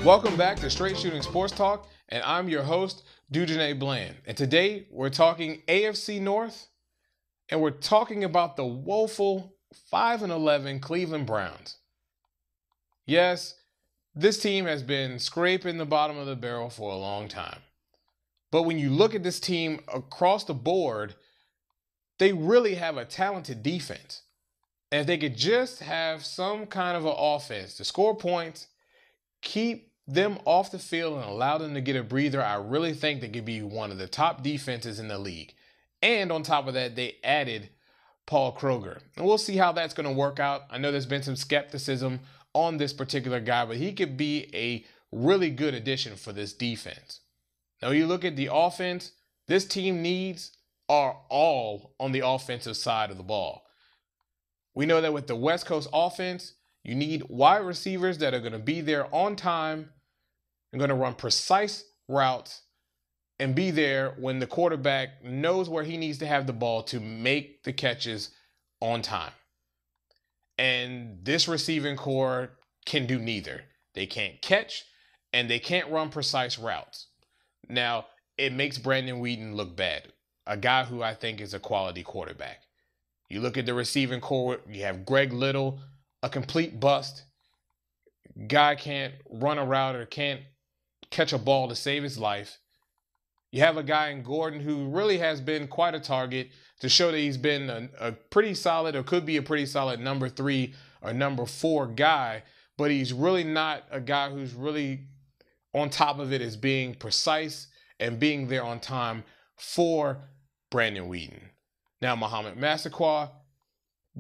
Welcome back to Straight Shooting Sports Talk, and I'm your host, Dujane Bland. And today we're talking AFC North, and we're talking about the woeful 5-11 Cleveland Browns. Yes, this team has been scraping the bottom of the barrel for a long time. But when you look at this team across the board, they really have a talented defense. And if they could just have some kind of an offense to score points, keep them off the field and allow them to get a breather, I really think they could be one of the top defenses in the league. And on top of that, they added Paul Kroger. And we'll see how that's going to work out. I know there's been some skepticism on this particular guy, but he could be a really good addition for this defense. Now, you look at the offense, this team needs are all on the offensive side of the ball. We know that with the West Coast offense, you need wide receivers that are going to be there on time and going to run precise routes and be there when the quarterback knows where he needs to have the ball to make the catches on time. And this receiving core can do neither. They can't catch and they can't run precise routes. Now, it makes Brandon Weeden look bad, a guy who I think is a quality quarterback. You look at the receiving core, you have Greg Little, a complete bust. Guy can't run a route or can't catch a ball to save his life. You have a guy in Gordon who really has been quite a target to show that he's been a pretty solid or could be a pretty solid number 3 or number 4 guy, but he's really not a guy who's really on top of it as being precise and being there on time for Brandon Weeden. Now, Muhammad Massaquoi,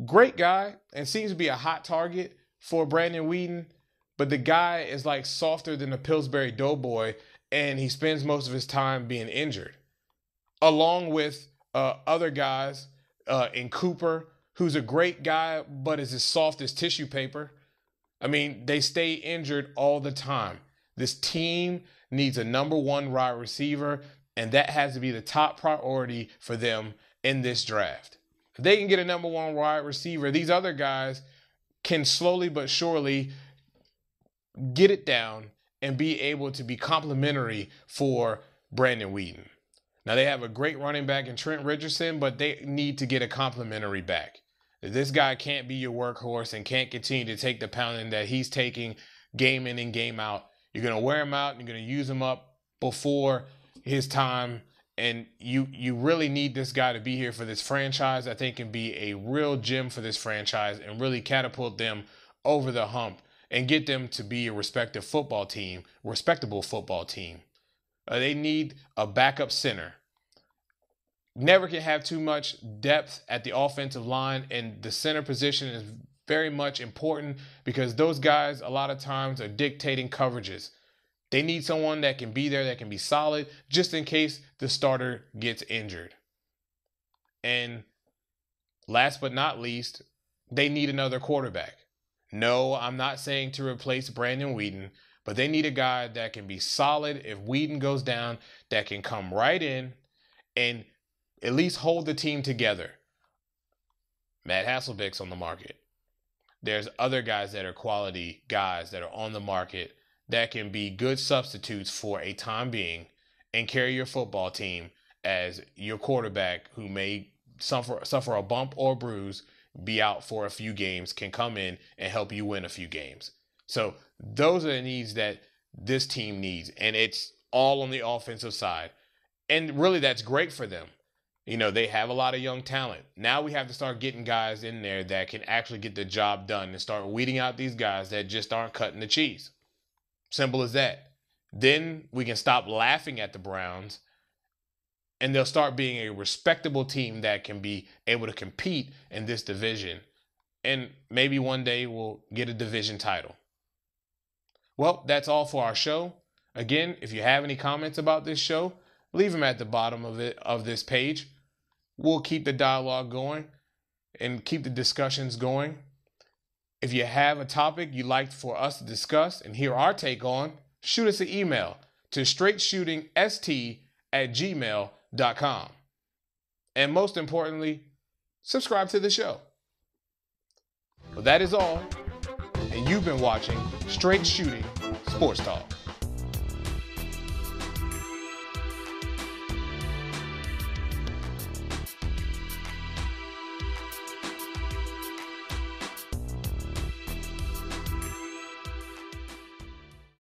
great guy and seems to be a hot target for Brandon Weeden, but the guy is like softer than a Pillsbury Doughboy, and he spends most of his time being injured. Along with other guys in Cooper, who's a great guy, but is as soft as tissue paper. I mean, they stay injured all the time. This team needs a number 1 wide receiver, and that has to be the top priority for them in this draft. If they can get a number 1 wide receiver, these other guys can slowly but surely get it down and be able to be complimentary for Brandon Weeden. Now, they have a great running back in Trent Richardson, but they need to get a complimentary back. This guy can't be your workhorse and can't continue to take the pounding that he's taking game in and game out. You're going to wear him out and you're going to use him up before his time. And you really need this guy to be here for this franchise. I think can be a real gem for this franchise and really catapult them over the hump and get them to be a respectable football team. They need a backup center. Never can have too much depth at the offensive line, and the center position is very much important because those guys a lot of times are dictating coverages. They need someone that can be there, that can be solid, just in case the starter gets injured. And last but not least, they need another quarterback. No, I'm not saying to replace Brandon Weeden, but they need a guy that can be solid if Weeden goes down, that can come right in and at least hold the team together. Matt Hasselbeck's on the market. There's other guys that are quality guys that are on the market that can be good substitutes for a time being and carry your football team as your quarterback who may suffer a bump or bruise, be out for a few games, can come in and help you win a few games. So those are the needs that this team needs, and it's all on the offensive side. And really that's great for them. You know, they have a lot of young talent. Now we have to start getting guys in there that can actually get the job done and start weeding out these guys that just aren't cutting the cheese. Simple as that. Then we can stop laughing at the Browns and they'll start being a respectable team that can be able to compete in this division. And maybe one day we'll get a division title. Well, that's all for our show. Again, if you have any comments about this show, leave them at the bottom of this page. We'll keep the dialogue going and keep the discussions going. If you have a topic you'd like for us to discuss and hear our take on, shoot us an email to straightshootingst@gmail.com. And most importantly, subscribe to the show. Well, that is all. And you've been watching Straight Shooting Sports Talk.